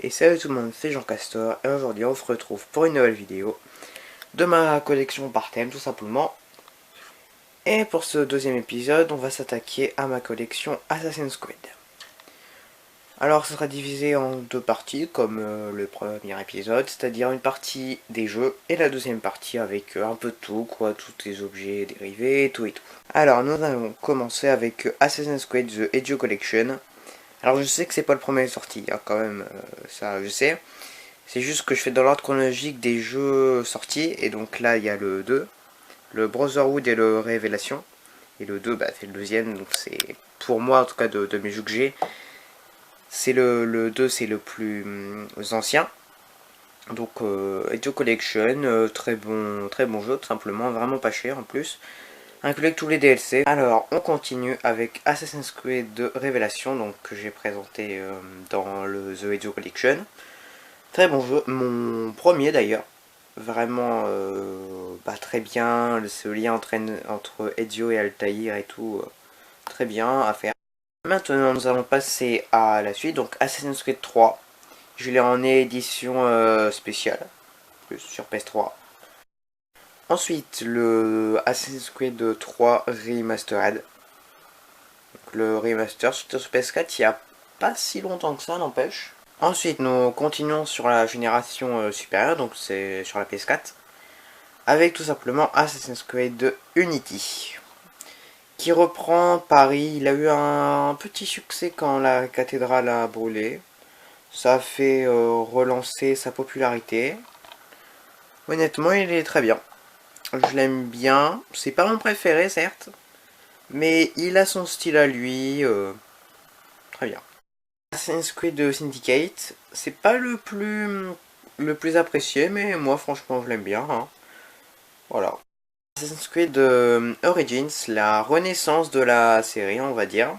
Et salut tout le monde, c'est Jean Castor et aujourd'hui on se retrouve pour une nouvelle vidéo de ma collection par thème tout simplement. Et pour ce deuxième épisode, on va s'attaquer à ma collection Assassin's Creed. Alors ce sera divisé en deux parties comme le premier épisode, c'est-à-dire une partie des jeux et la deuxième partie avec un peu de tout, quoi, tous les objets dérivés, tout et tout. Alors nous allons commencer avec Assassin's Creed The Ezio Collection. Alors je sais que c'est pas le premier sorti, hein, quand même, ça je sais. C'est juste que je fais dans l'ordre chronologique des jeux sortis, et donc là il y a le 2, le Brotherhood et le Révélation. Et le 2, bah, c'est le deuxième, donc c'est, pour moi en tout cas de mes jeux que j'ai, c'est le 2 c'est le plus ancien. Donc Ezio Collection, très bon jeu, tout simplement, vraiment pas cher en plus. Inclus avec tous les DLC. Alors, on continue avec Assassin's Creed de Révélation, donc que j'ai présenté dans le The Ezio Collection. Très bon jeu, mon premier d'ailleurs. Vraiment très bien, ce lien entre Ezio et Altaïr et tout, très bien à faire. Maintenant, nous allons passer à la suite, donc Assassin's Creed 3. Je l'ai en édition spéciale, plus sur PS3. Ensuite, le Assassin's Creed 3 Remastered. Donc, le remaster sur PS4, il n'y a pas si longtemps que ça, n'empêche. Ensuite, nous continuons sur la génération supérieure, donc c'est sur la PS4, avec tout simplement Assassin's Creed Unity, qui reprend Paris. Il a eu un petit succès quand la cathédrale a brûlé. Ça a fait relancer sa popularité. Honnêtement, il est très bien. Je l'aime bien. C'est pas mon préféré, certes, mais il a son style à lui. Très bien. Assassin's Creed Syndicate, c'est pas le plus apprécié, mais moi franchement je l'aime bien, hein. Voilà. Assassin's Creed Origins, la renaissance de la série, on va dire.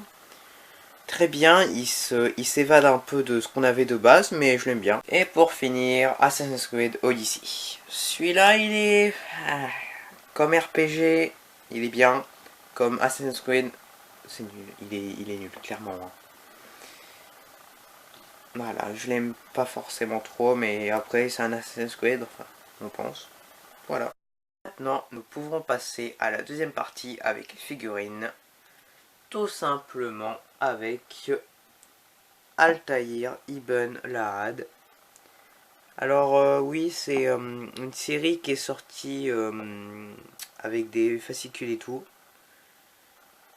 Très bien, il s'évade un peu de ce qu'on avait de base, mais je l'aime bien. Et pour finir, Assassin's Creed Odyssey. Celui-là, il est... comme RPG, il est bien. Comme Assassin's Creed, c'est nul. Il est nul, clairement, hein. Voilà, je l'aime pas forcément trop, mais après c'est un Assassin's Creed, enfin, on pense. Voilà. Maintenant, nous pouvons passer à la deuxième partie avec les figurines. Tout simplement avec Altaïr Ibn Lahad. Alors oui, c'est une série qui est sortie avec des fascicules et tout.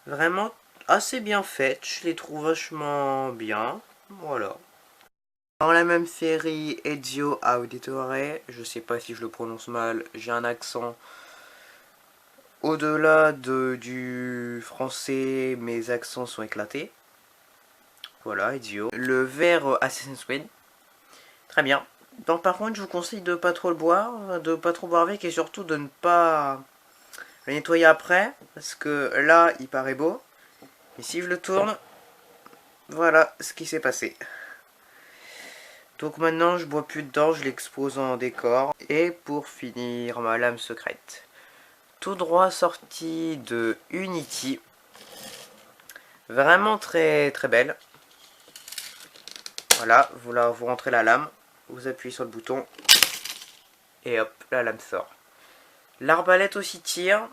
Vraiment assez bien faite, je les trouve vachement bien. Voilà. Dans la même série, Ezio Auditore, je sais pas si je le prononce mal, j'ai un accent. Au-delà du français, mes accents sont éclatés. Voilà, Ezio. Le vert Assassin's Creed, très bien. Donc par contre, je vous conseille de pas trop le boire, de pas trop boire avec et surtout de ne pas le nettoyer après, parce que là, il paraît beau. Et si je le tourne, voilà ce qui s'est passé. Donc maintenant je bois plus dedans, je l'expose en décor. Et pour finir, ma lame secrète. Tout droit sorti de Unity. Vraiment très très belle. Voilà, vous rentrez la lame, vous appuyez sur le bouton. Et hop, la lame sort. L'arbalète aussi tire.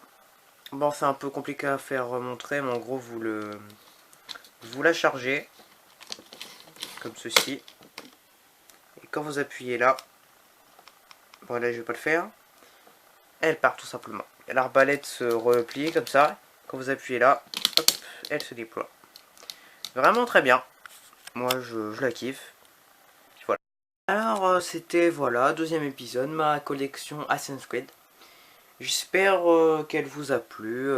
Bon, c'est un peu compliqué à faire montrer, mais en gros vous la chargez. Comme ceci. Et quand vous appuyez là, voilà, je vais pas le faire, elle part tout simplement. L'arbalète se replie comme ça. Quand vous appuyez là, hop, elle se déploie. Vraiment très bien. Moi, je la kiffe. Voilà. Alors, c'était, voilà, deuxième épisode, ma collection Assassin's Creed. J'espère qu'elle vous a plu.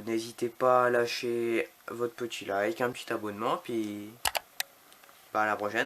N'hésitez pas à lâcher votre petit like, un petit abonnement, puis bah, à la prochaine.